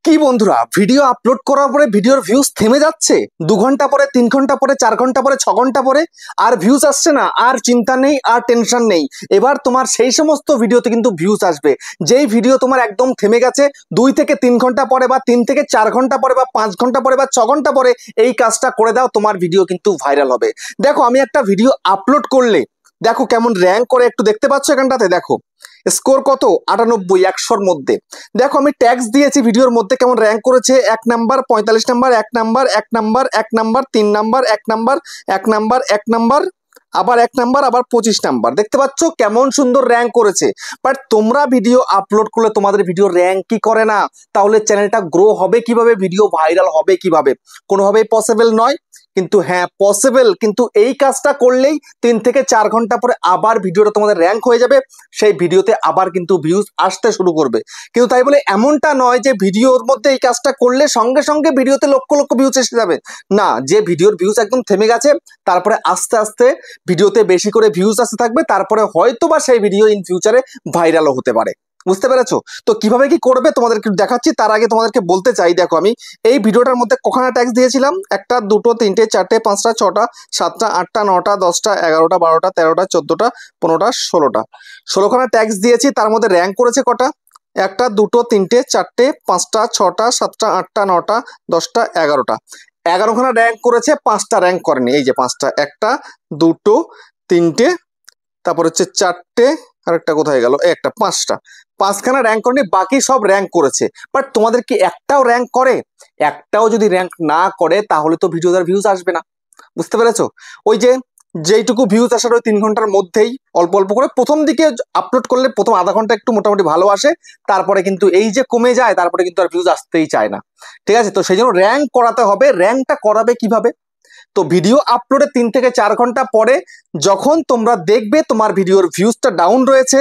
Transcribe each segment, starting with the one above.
কি বন্ধুরা, video upload করার পরে ভিডিওর ভিউজ থেমে যাচ্ছে। 2 ঘন্টা পরে, 3 ঘন্টা পরে, 4 ঘন্টা পরে, 6 ঘন্টা পরে আর ভিউজ আসছে না। আর চিন্তা নেই, আর টেনশন নেই। এবার তোমার সেই সমস্ত ভিডিওতে কিন্তু ভিউজ আসবে যেই ভিডিও তোমার একদম থেমে গেছে। 2 থেকে 3 ঘন্টা পরে বা 3 থেকে 4 ঘন্টা পরে বা 5 ঘন্টা পরে বা 6 ঘন্টা পরে এই কাজটা করে দাও, তোমার ভিডিও কিন্তু ভাইরাল হবে। দেখো, আমি একটা ভিডিও আপলোড করলে দেখো কেমন র্যাঙ্ক করে, একটু দেখতে পাচ্ছ এখানটাতে। দেখো স্কোর কত, 98 100-র মধ্যে। দেখো আমি ট্যাক্স দিয়েছি ভিডিওর মধ্যে, কেমন র্যাঙ্ক করেছে। 1 number, 45 number, 1 number, 1 number, 1 number, 3 number, 1 number, 1 number, 1 number, আবার 1 নাম্বার, আবার 25 নাম্বার। দেখতে পাচ্ছ কেমন সুন্দর র্যাঙ্ক করেছে। বাট তোমরা ভিডিও আপলোড করলে তোমাদের ভিডিও র্যাঙ্ক কি করে না, তাহলে চ্যানেলটা গ্রো হবে কিভাবে, ভিডিও ভাইরাল হবে কিভাবে? কোনোভাবেই পসিবল নয়। কিন্তু হ্যাঁ পসিবল, কিন্তু এই কাজটা করলেই 3 থেকে 4 ঘন্টা পরে আবার ভিডিওটা তোমাদের র্যাঙ্ক হয়ে যাবে। সেই ভিডিওতে আবার কিন্তু ভিউজ আসতে শুরু করবে। কিন্তু তাই বলে এমনটা নয় যে ভিডিওর মধ্যে এই কাজটা করলে সঙ্গে সঙ্গে ভিডিওতে লক্ষ লক্ষ ভিউজ এসে যাবে। না, যে ভিডিওর ভিউজ একদম থেমে গেছে, তারপরে আস্তে আস্তে ভিডিওতে বেশি করে ভিউজ আসতে থাকবে, তারপরে হয়তো বা সেই ভিডিও ইন ফিউচারে ভাইরালও হতে পারে। বুঝতে পেরেছো? তো কিভাবে কি করবে তোমাদেরকে দেখাচ্ছি। তার আগে তোমাদেরকে বলতে চাই, দেখো আমি এই ভিডিওটার মধ্যে কখানা ট্যাক্স দিয়েছিলাম? 1টা 2টো 3টে 4টে 5টা 6টা 7টা 8টা 9টা 10টা 11টা 12টা 13টা 14টা 15টা 16টা 16খানা ট্যাক্স দিয়েছি। তার মধ্যে র্যাঙ্ক করেছে কটা? 1টা 2টো 3টে 4টে 5টা 6টা 7টা 8টা 9টা 10টা 11টা 11খানা র্যাঙ্ক করেছে, 5টা র্যাঙ্ক করেনি। এই যে 5টা, 1টা 2টো 3টে, তারপর হচ্ছে 4টে, আর একটা কোথায় গেল, একটা 5টা 5খানা র্যাঙ্ক করেনি, বাকি সব র্যাঙ্ক করেছে। বাট তোমাদের কি একটাও র্যাঙ্ক করে? একটাও যদি র্যাঙ্ক না করে তাহলে তো ভিডিওটার ভিউজ আসবে না। বুঝতে পেরেছো? ওই যে যেইটুকু ভিউজ আসার ওই 3 ঘন্টার মধ্যেই অল্প অল্প করে প্রথম দিকে আপলোড করলে প্রথম আধা ঘন্টা একটু মোটামুটি ভালো আসে, তারপরে কিন্তু এই যে কমে যায়, তারপরে কিন্তু আর ভিউজ আসতেই চায় না। ঠিক আছে? তো সেই জন্য র্যাঙ্ক করাতে হবে। র্যাঙ্কটা করাবে কিভাবে? তো ভিডিও আপলোডের 3 থেকে 4 ঘন্টা পরে যখন তোমরা দেখবে তোমার ভিডিওর ভিউজটা ডাউন রয়েছে,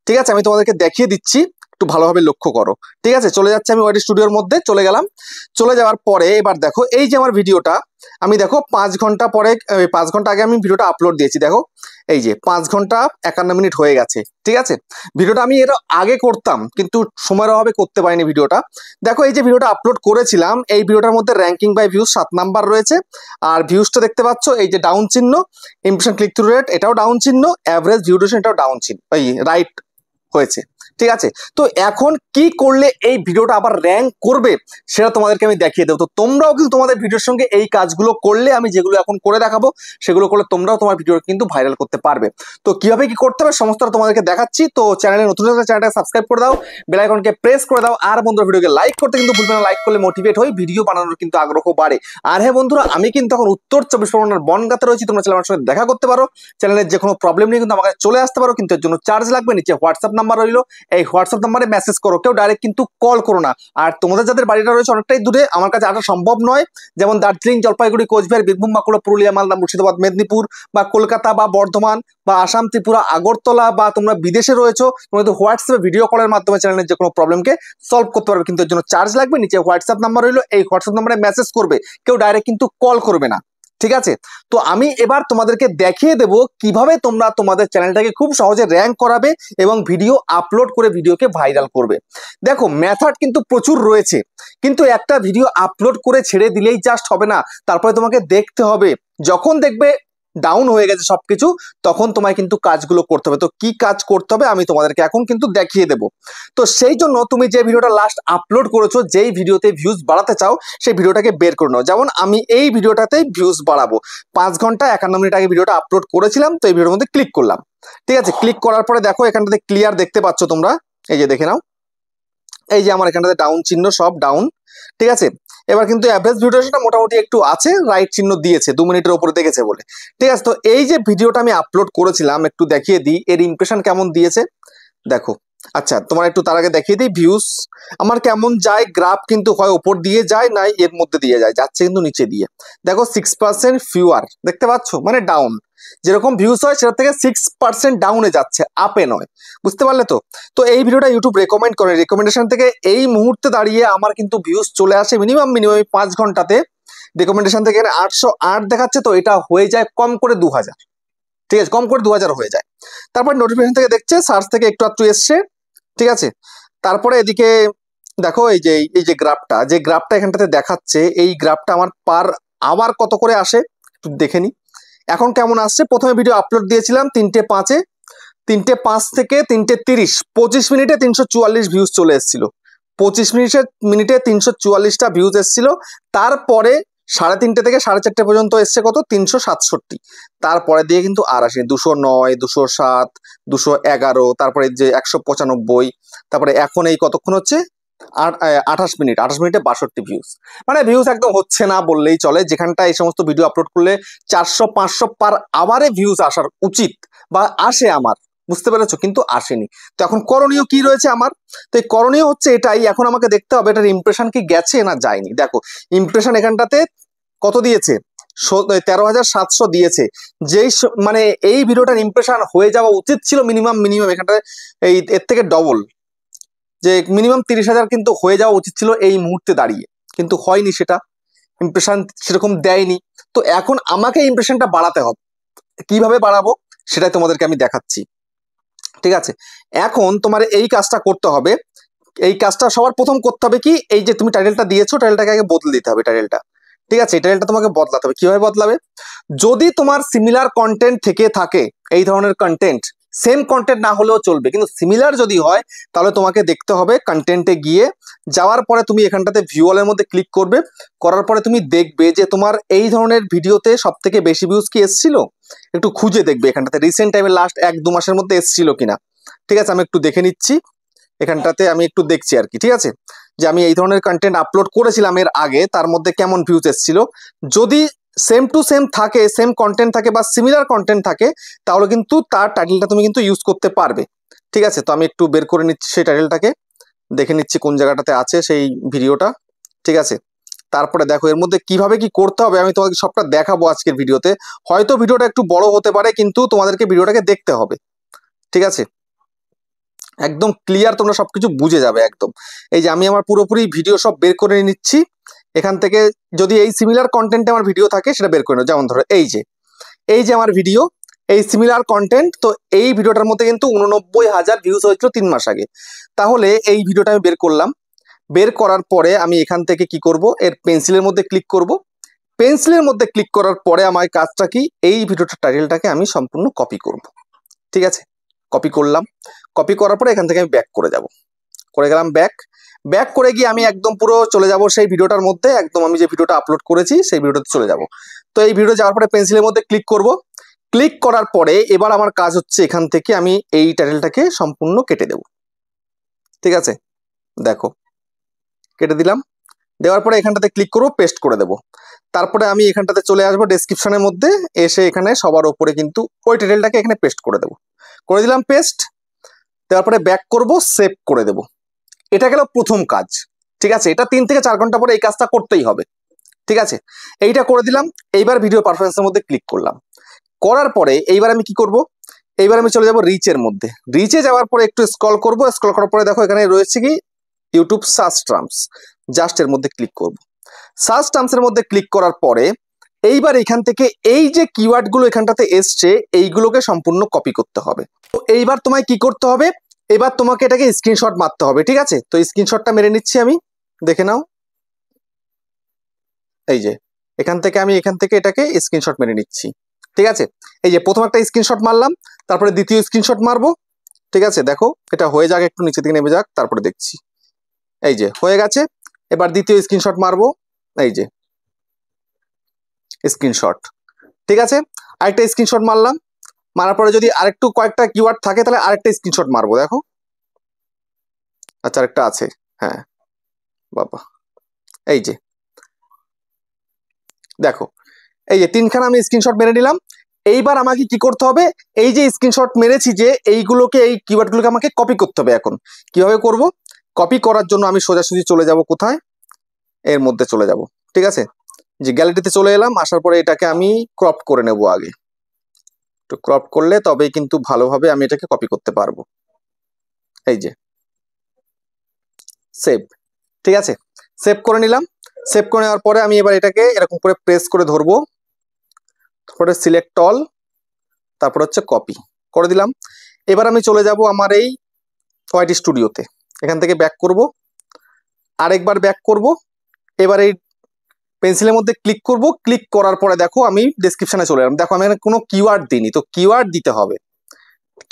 ঠিক আছে, আমি তোমাদেরকে দেখিয়ে দিচ্ছি, একটু ভালোভাবে লক্ষ্য করো। ঠিক আছে, চলে যাচ্ছে আমি ওয়াইটি স্টুডিওর মধ্যে চলে গেলাম। চলে যাওয়ার পরে এবার দেখো এই যে আমার ভিডিওটা, আমি দেখো 5 ঘন্টা পরে, 5 ঘন্টা আগে আমি ভিডিওটা আপলোড দিয়েছি। দেখো এই যে 5 ঘন্টা 51 মিনিট হয়ে গেছে। ঠিক আছে, ভিডিওটা আমি এর আগে করতাম কিন্তু সময়ের অভাবে করতে পারিনি ভিডিওটা। দেখো এই যে ভিডিওটা আপলোড করেছিলাম, এই ভিডিওটার মধ্যে র্যাঙ্কিং বাই ভিউজ 7 নাম্বার রয়েছে। আর ভিউজটা দেখতে পাচ্ছ, এই যে ডাউন চিহ্ন, ইমপ্রেশন ক্লিক থ্রু রেট এটাও ডাউন চিহ্ন, অ্যাভারেজ ভিউ ডিউরেশন এটাও ডাউন চিহ্ন, ওই রাইট হয়েছে। ঠিক আছে, তো এখন কি করলে এই ভিডিওটা আবার র্যাঙ্ক করবে সেটা তোমাদেরকে আমি দেখিয়ে দেবো। তো তোমরাও কিন্তু তোমাদের ভিডিওর সঙ্গে এই কাজগুলো করলে, আমি যেগুলো এখন করে দেখাবো সেগুলো করলে তোমরাও তোমার ভিডিও কিন্তু ভাইরাল করতে পারবে। তো কিভাবে কি করতে হবে সমস্তটা তোমাদেরকে দেখাচ্ছি। তো চ্যানেলে নতুন হলে চ্যানেলটাকে সাবস্ক্রাইব করে দাও, বেল আইকনকে প্রেস করে দাও, আর বন্ধুরা ভিডিওকে লাইক করতে কিন্তু ভুলবে না। লাইক করলে মোটিভেট হই, ভিডিও বানানোর কিন্তু আগ্রহ বাড়ে। আর হ্যাঁ বন্ধুরা, আমি কিন্তু এখন উত্তর 24 পরগনার বনগাঁতে রয়েছি। তোমরা চ্যানেল আমার সঙ্গে দেখা করতে পারো, চ্যানেলের যে কোনো প্রবলেম নিয়ে কিন্তু আমাকে চলে আসতে পারো, কিন্তু এর জন্য চার্জ লাগবে। নিচে হোয়াটসঅ্যাপ নাম্বার রইলো, এই হোয়াটসঅ্যাপ নাম্বারে মেসেজ করো, কেউ ডাইরেক্ট কিন্তু কল করো না। আর তোমাদের যাদের বাড়িটা রয়েছে অনেকটাই দূরে, আমার কাছে আসা সম্ভব নয়, যেমন দার্জিলিং, জলপাইগুড়ি, কোচবিহার, বীরভূম, বাঁকুড়া, পুরুলিয়া, মালদা, মুর্শিদাবাদ, মেদিনীপুর বা কলকাতা বা বর্ধমান বা আসাম, ত্রিপুরা, আগরতলা, বা তোমরা বিদেশে রয়েছো, তোমরা তো হোয়াটসঅ্যাপে ভিডিও কলের মাধ্যমে চ্যানেলের যে কোনো প্রবলেমকে সলভ করতে পারবে, কিন্তু এর জন্য চার্জ লাগবে। নিচে হোয়াটসঅ্যাপ নাম্বার রইলো, এই হোয়াটসঅ্যাপ নাম্বারে মেসেজ করবে, কেউ ডাইরেক্ট কিন্তু কল করবে না। ঠিক আছে, তো আমি এবার তোমাদেরকে দেখিয়ে দেব কিভাবে তোমরা তোমাদের চ্যানেলটাকে খুব সহজে র্যাঙ্ক করাবে এবং ভিডিও আপলোড করে ভিডিওকে ভাইরাল করবে। দেখো মেথড কিন্তু প্রচুর রয়েছে, কিন্তু একটা ভিডিও আপলোড করে ছেড়ে দিলেই জাস্ট হবে না। তারপরে তোমাকে দেখতে হবে, যখন দেখবে ডাউন হয়ে গেছে সবকিছু, তখন তোমায় কিন্তু কাজগুলো করতে হবে। তো কি কাজ করতে হবে আমি তোমাদেরকে এখন কিন্তু দেখিয়ে দেব। তো সেই জন্য তুমি যে ভিডিওটা লাস্ট আপলোড করেছো, যেই ভিডিওতে ভিউজ বাড়াতে চাও, সেই ভিডিওটাকে বের করে নাও। যেমন আমি এই ভিডিওটাতেই ভিউজ বাড়াবো, 5 ঘন্টা 51 মিনিট আগে ভিডিওটা আপলোড করেছিলাম। তো এই ভিডিওর মধ্যে ক্লিক করলাম। ঠিক আছে, ক্লিক করার পরে দেখো এখানটাতে ক্লিয়ার দেখতে পাচ্ছ তোমরা, এই যে দেখে নাও, এই যে আমার এখানটাতে ডাউন চিহ্ন, সব ডাউন। ঠিক আছে, এবার কিন্তু অ্যাভারেজ ভিউ ডিউরেশনটা মোটামুটি একটু আছে, রাইট চিহ্ন দিয়েছে, 2 মিনিটের উপরে দেখেছে বলে। ঠিক আছে, তো এই যে ভিডিওটা আমি আপলোড করেছিলাম, একটু দেখিয়ে দিই এর ইমপ্রেশন কেমন দিয়েছে। দেখো, আচ্ছা তোমার একটু তার আগে দেখিয়ে দিই ভিউজ আমার কেমন যায়। গ্রাফ কিন্তু হয় ওপর দিয়ে যায়, নাই এর মধ্যে দিয়ে যায়, যাচ্ছে কিন্তু নিচে দিয়ে। দেখো 6% ফিউয়ার দেখতে পাচ্ছ, মানে ডাউন। যেরকম ভিউজ হয় সেটার থেকে 6% ডাউনে যাচ্ছে, আপে নয়। বুঝতে পারলে? তো তো এই ভিডিওটা ইউটিউব রেকমেন্ড করে, রেকমেন্ডেশন থেকে এই মুহূর্তে দাঁড়িয়ে আমার কিন্তু ভিউজ চলে আসে মিনিমাম 5 ঘন্টাতে। রেকমেন্ডেশন থেকে 808 দেখাচ্ছে, তো এটা হয়ে যায় কম করে 2000। ঠিক আছে, কম করে 2000 হয়ে যায়। তারপর নোটিফিকেশন থেকে দেখছে, সার্চ থেকে একটু একটু এসছে। ঠিক আছে, তারপরে এদিকে দেখো এই যে গ্রাফটা এখানটাতে দেখাচ্ছে, এই গ্রাফটা আমার পার আওয়ার কত করে আসে একটু দেখে নি। এখন কেমন আসছে, প্রথমে ভিডিও আপলোড দিয়েছিলাম 3:05-এ, 3:05 থেকে 3:30, 25 মিনিটে 344 ভিউজ চলে এসেছিল। 25 মিনিটে 344টা ভিউজ এসেছিল। তারপরে 3:30 থেকে 4:30 পর্যন্ত এসছে কত, 367। তারপরে দিয়ে কিন্তু আর আসেনি, 209, 207, 211, তারপরে যে 195, তারপরে এখন এই কতক্ষণ হচ্ছে 28 মিনিটে 62 ভিউজ। মানে ভিউজ একদম হচ্ছে না বললেই চলে। যেখানটা এই সমস্ত ভিডিও আপলোড করলে 400-500 পার আওয়ারে ভিউজ আসার উচিত বা আসে আমার, বুঝতে পেরেছো, কিন্তু আসেনি। তো এখন করণীয় কি রয়েছে আমার? তো এই করণীয় হচ্ছে এটাই, এখন আমাকে দেখতে হবে এটার ইমপ্রেশন কি গেছে না যায়নি। দেখো ইমপ্রেশন এখানটাতে কত দিয়েছে, 13,700 দিয়েছে। মানে এই ভিডিওটার ইমপ্রেশন হয়ে যাওয়া উচিত ছিল মিনিমাম এখানটায় এর থেকে ডবল, যে মিনিমাম 30,000 কিন্তু হয়ে যাওয়া উচিত ছিল এই মুহূর্তে দাঁড়িয়ে, কিন্তু হয়নি, সেটা ইমপ্রেশন সেরকম দেয়নি। তো এখন আমাকে ইমপ্রেশনটা বাড়াতে হবে। কিভাবে বাড়াবো সেটাই তোমাদেরকে আমি দেখাচ্ছি, ঠিক আছে? এখন তোমার এই কাজটা করতে হবে। এই কাজটা সবার প্রথম করতে হবে কি, এই যে তুমি টাইটেলটা দিয়েছো, টাইটেলটাকে আগে বদলে দিতে হবে টাইটেলটা, ঠিক আছে? এই টাইটেলটা তোমাকে বদলাতে হবে। কিভাবে বদলাবে? যদি তোমার সিমিলার কন্টেন্ট থেকে থাকে, এই ধরনের কন্টেন্ট, সেম কন্টেন্ট না হলেও চলবে, কিন্তু সিমিলার যদি হয় তাহলে তোমাকে দেখতে হবে কন্টেন্টে গিয়ে, যাওয়ার পরে তুমি এখানটাতে ভিউয়ালের মধ্যে ক্লিক করবে। করার পরে তুমি দেখবে যে তোমার এই ধরনের ভিডিওতে সব থেকে বেশি ভিউজ কি এসেছিল, একটু খুঁজে দেখবে এখানটাতে রিসেন্ট টাইমে লাস্ট 1-2 মাসের মধ্যে এসেছিল কিনা, ঠিক আছে? আমি একটু দেখে নিচ্ছি এখানটাতে, আমি একটু দেখছি আর কি, ঠিক আছে, যে আমি এই ধরনের কন্টেন্ট আপলোড করেছিলাম এর আগে, তার মধ্যে কেমন ভিউজ এসেছিল। যদি সেম টু সেম থাকে, সেম কন্টেন্ট থাকে বা সিমিলার কন্টেন্ট থাকে, তাহলে কিন্তু তার টাইটেলটা তুমি কিন্তু ইউজ করতে পারবে, ঠিক আছে? তো আমি একটু বের করে নিচ্ছি সেই টাইটেলটাকে, দেখে নিচ্ছি কোন জায়গাটাতে আছে সেই ভিডিওটা, ঠিক আছে? তারপরে দেখো এর মধ্যে কিভাবে কি করতে হবে আমি তোমাকে সবটা দেখাবো আজকের ভিডিওতে। হয়তো ভিডিওটা একটু বড় হতে পারে, কিন্তু তোমাদেরকে ভিডিওটাকে দেখতে হবে, ঠিক আছে? একদম ক্লিয়ার তোমরা সবকিছু বুঝে যাবে একদম। এই যে আমি আমার পুরোপুরি ভিডিও সব বের করে নিচ্ছি এখান থেকে। যদি এই সিমিলার কন্টেন্টে আমার ভিডিও থাকে সেটা বের করে নাও। যেমন ধরো এই যে আমার ভিডিও, এই সিমিলার কন্টেন্ট, তো এই ভিডিওটার মধ্যে কিন্তু 89,000 ভিউজ হয়েছিল 3 মাস আগে। তাহলে এই ভিডিওটা আমি বের করলাম। বের করার পরে আমি এখান থেকে কি করব, এর পেন্সিলের মধ্যে ক্লিক করব। পেন্সিলের মধ্যে ক্লিক করার পরে আমার কাজটা কি, এই ভিডিওটার টাইটেলটাকে আমি সম্পূর্ণ কপি করব, ঠিক আছে? কপি করলাম। কপি করার পরে এখান থেকে আমি ব্যাক করে যাব, করে গেলাম ব্যাক করে গিয়ে আমি একদম পুরো চলে যাব সেই ভিডিওটার মধ্যে, একদম আমি যে ভিডিওটা আপলোড করেছি সেই ভিডিওতে চলে যাব। তো এই ভিডিও যাওয়ার পরে পেন্সিলের মধ্যে ক্লিক করব। ক্লিক করার পরে এবার আমার কাজ হচ্ছে এখান থেকে আমি এই টাইটেলটাকে সম্পূর্ণ কেটে দেব, ঠিক আছে? দেখো কেটে দিলাম। দেওয়ার পরে এখানটাতে ক্লিক করব, পেস্ট করে দেব। তারপরে আমি এখানটাতে চলে আসবো ডেসক্রিপশনের মধ্যে, এসে এখানে সবার উপরে কিন্তু ওই টাইটেলটাকে এখানে পেস্ট করে দেব। করে দিলাম পেস্ট। দেওয়ার পরে ব্যাক করব, সেভ করে দেব। এটা গেল প্রথম কাজ, ঠিক আছে? এটা 3 থেকে 4 ঘন্টা পরে এই কাজটা করতেই হবে, ঠিক আছে? এইটা করে দিলাম। এইবার ভিডিও পারফরমেন্সের মধ্যে ক্লিক করলাম। করার পরে এইবার আমি কি করব, এইবার আমি চলে যাব রিচের মধ্যে। রিচে যাওয়ার পরে একটু স্ক্রল করব। স্ক্রল করার পরে দেখো এখানে রয়েছে কি ইউটিউব সার্চ টার্মস, জাস্ট এর মধ্যে ক্লিক করব। সার্চ টার্মসের মধ্যে ক্লিক করার পরে এইবার এখান থেকে এই যে কিওয়ার্ড গুলো এখানটাতে এসছে এইগুলোকে সম্পূর্ণ কপি করতে হবে। তো এইবার তোমায় কি করতে হবে, এবার তোমাকে এটাকে স্ক্রিনশট মারতে হবে, ঠিক আছে? তো স্ক্রিনশটটা মেরে নিচ্ছি আমি, দেখে নাও। এই যে এখান থেকে এটাকে স্ক্রিনশট মেরে নিচ্ছি, ঠিক আছে? এই যে প্রথম একটা স্ক্রিনশট মারলাম, তারপরে দ্বিতীয় স্ক্রিনশট মারবো, ঠিক আছে? দেখো এটা হয়ে যাক, একটু নিচে দিকে নেমে যাক, তারপরে দেখছি। এই যে হয়ে গেছে। এবার দ্বিতীয় স্ক্রিনশট মারবো, এই যে স্ক্রিনশট, ঠিক আছে? আরেকটা স্ক্রিনশট মারলাম। মারার পরে যদি আরেকটু কয়েকটা কিওয়ার্ড থাকে তাহলে আরেকটা স্ক্রিনশট মারবো। দেখো আচ্ছা আরেকটা আছে, হ্যাঁ বাবা, এই যে দেখো এই যে 3খানা আমি স্ক্রিনশট মেরে নিলাম। এইবার আমাকে কি করতে হবে, এই যে স্ক্রিনশট মেরেছি যে এইগুলোকে, এই কিওয়ার্ডগুলোকে আমাকে কপি করতে হবে। এখন কিভাবে করব, কপি করার জন্য আমি সোজাসুজি চলে যাব কোথায়, এর মধ্যে চলে যাব, ঠিক আছে? যে গ্যালারিতে চলে এলাম, আসার পরে এটাকে আমি ক্রপ করে নেব। আগে একটু ক্রপ করলে তবেই কিন্তু ভালোভাবে আমি এটাকে কপি করতে পারবো। এই যে সেভ, ঠিক আছে? সেভ করে নিলাম। সেভ করে নেওয়ার পরে আমি এবার এটাকে এরকম করে প্রেস করে ধরবো, তারপরে সিলেক্ট অল, তারপর হচ্ছে কপি করে দিলাম। এবার আমি চলে যাব আমার এই ওয়াইটি স্টুডিওতে। এখান থেকে ব্যাক করব, আরেকবার ব্যাক করব, এবার এই পেন্সিলের মধ্যে ক্লিক করব, ক্লিক করার পরে দেখো আমি ডেসক্রিপশনে চলে এলাম। দেখো আমি এখানে কোনো কিওয়ার্ড দিইনি, তো কিওয়ার্ড দিতে হবে।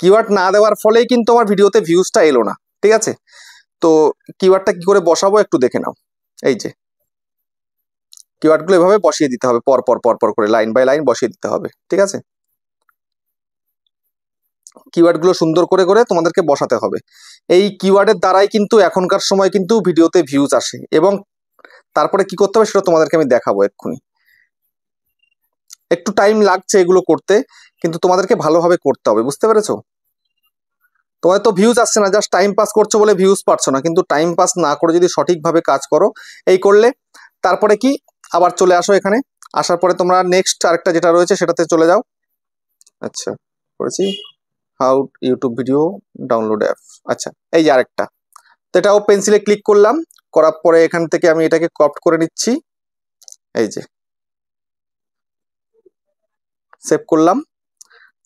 কিওয়ার্ড না দেওয়ার ফলেই কিন্তু আমার ভিডিওতে ভিউজটা এলো না, ঠিক আছে? তো কিওয়ার্ডটা কি করে বসাবো একটু দেখে নাও। এই যে কিওয়ার্ডগুলো এভাবে বসিয়ে দিতে হবে, পর পর পর পর করে লাইন বাই লাইন বসিয়ে দিতে হবে, ঠিক আছে? কিওয়ার্ডগুলো সুন্দর করে করে তোমাদেরকে বসাতে হবে। এই কিওয়ার্ডের দ্বারাই কিন্তু এখনকার সময় কিন্তু ভিডিওতে ভিউজ আসে, এবং তারপরে কি করতে হবে সেটা তোমাদেরকে আমি দেখাবো এক্ষুনি। একটু টাইম লাগছে এগুলো করতে, কিন্তু তোমাদেরকে ভালোভাবে করতে হবে, বুঝতে পেরেছো? তোমার তো ভিউজ আসছে না, জাস্ট টাইম পাস করছো বলে ভিউজ পাচ্ছ না, কিন্তু টাইম পাস না করে যদি সঠিকভাবে কাজ করো, এই করলে তারপরে কি আবার চলে আসো এখানে। আসার পরে তোমরা নেক্সট আরেকটা যেটা রয়েছে সেটাতে চলে যাও। আচ্ছা, করেছি how YouTube video download app. আচ্ছা, এই যে আরেকটা, তো এটাও পেন্সিলে ক্লিক করলাম, করার পরে এখান থেকে আমি এটাকে কপি করে নিচ্ছি। এই যে সেভ করলাম,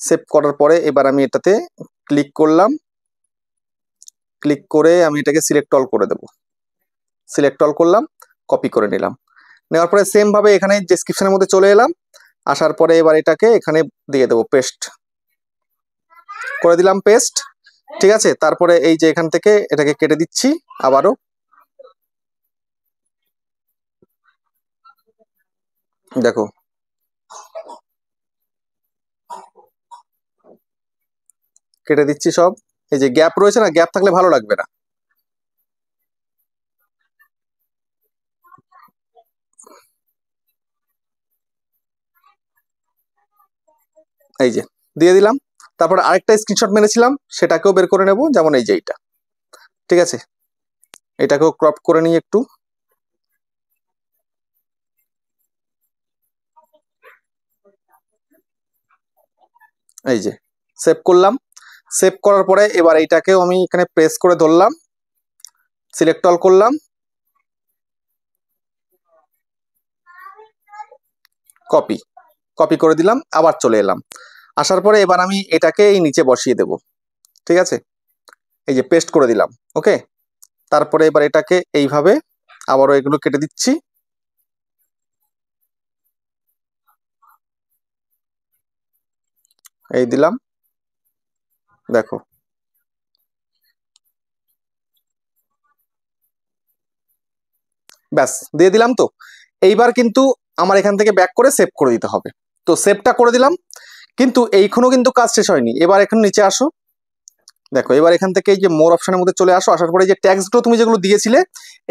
সেভ করার পরে এবার আমি এটাতে ক্লিক করলাম, ক্লিক করে আমি এটাকে সিলেক্ট অল করে দেবো। সিলেক্ট অল করলাম, কপি করে নিলাম। নেওয়ার পরে সেম ভাবে এখানে ডেসক্রিপশনের মধ্যে চলে এলাম, আসার পরে এবার এটাকে এখানে দিয়ে দেবো, পেস্ট করে দিলাম, পেস্ট, ঠিক আছে? তারপরে এই যে এখান থেকে এটাকে কেটে দিচ্ছি, আবারও দেখো কেটে দিচ্ছি সব। এই যে গ্যাপ রয়েছে না, গ্যাপ থাকলে ভালো লাগবে না। এই যে দিয়ে দিলাম। তারপর আরেকটা স্ক্রিনশট মেরেছিলাম, সেটাকেও বের করে নেব, যেমন এই যে এইটা, ঠিক আছে? এটাকেও ক্রপ করে নিই একটু। এই যে সেভ করলাম, সেভ করার পরে এবার এইটাকেও আমি এখানে প্রেস করে ধরলাম, সিলেক্ট অল করলাম, কপি কপি করে দিলাম, আবার চলে এলাম। আসার পরে এবার আমি এটাকে এই নিচে বসিয়ে দেব, ঠিক আছে? এই যে পেস্ট করে দিলাম, ওকে। তারপরে এবার এটাকে এইভাবে আবারও এগুলো কেটে দিচ্ছি, এই দিলাম, দেখো ব্যাস দিয়ে দিলাম। তো এইবার কিন্তু আমার এখান থেকে ব্যাক করে সেভ করে দিতে হবে। তো সেভটা করে দিলাম, কিন্তু এইখানেও কিন্তু কাজ শেষ হয়নি। এবার এখন নিচে আসো, দেখো এবার এখান থেকে এই যে মোর অপশনের মধ্যে চলে আসো। আসার পরে যে ট্যাক্সগুলো তুমি যেগুলো দিয়েছিলে,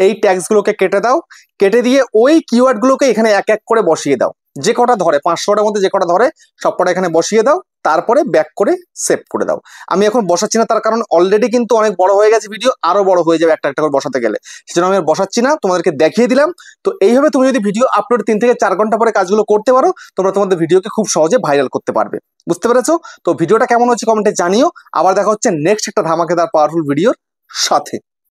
এই ট্যাক্সগুলোকে কেটে দাও। কেটে দিয়ে ওই কিওয়ার্ডগুলোকে এখানে এক এক করে বসিয়ে দাও, যে কটা ধরে 500টার মধ্যে যে কটা ধরে সব কটা এখানে বসিয়ে দাও। তারপরে ব্যাক করে সেভ করে দাও। আমি এখন বসাচ্ছি না, তার কারণ অলরেডি কিন্তু অনেক বড় হয়ে গেছে ভিডিও, আরো বড় হয়ে যাবে একটা একটা করে বসাতে গেলে, সেজন্য আমি আর বসাচ্ছি না, তোমাদেরকে দেখিয়ে দিলাম। তো এইভাবে তুমি যদি ভিডিও আপলোড 3 থেকে 4 ঘন্টা পরে কাজগুলো করতে পারো, তোমরা তোমাদের ভিডিওকে খুব সহজে ভাইরাল করতে পারবে। বুঝতে পেরেছো? তো ভিডিওটা কেমন হচ্ছে কমেন্টে জানিও। আবার দেখা হচ্ছে নেক্সট একটা ধামাকেদার পাওয়ারফুল ভিডিওর সাথে।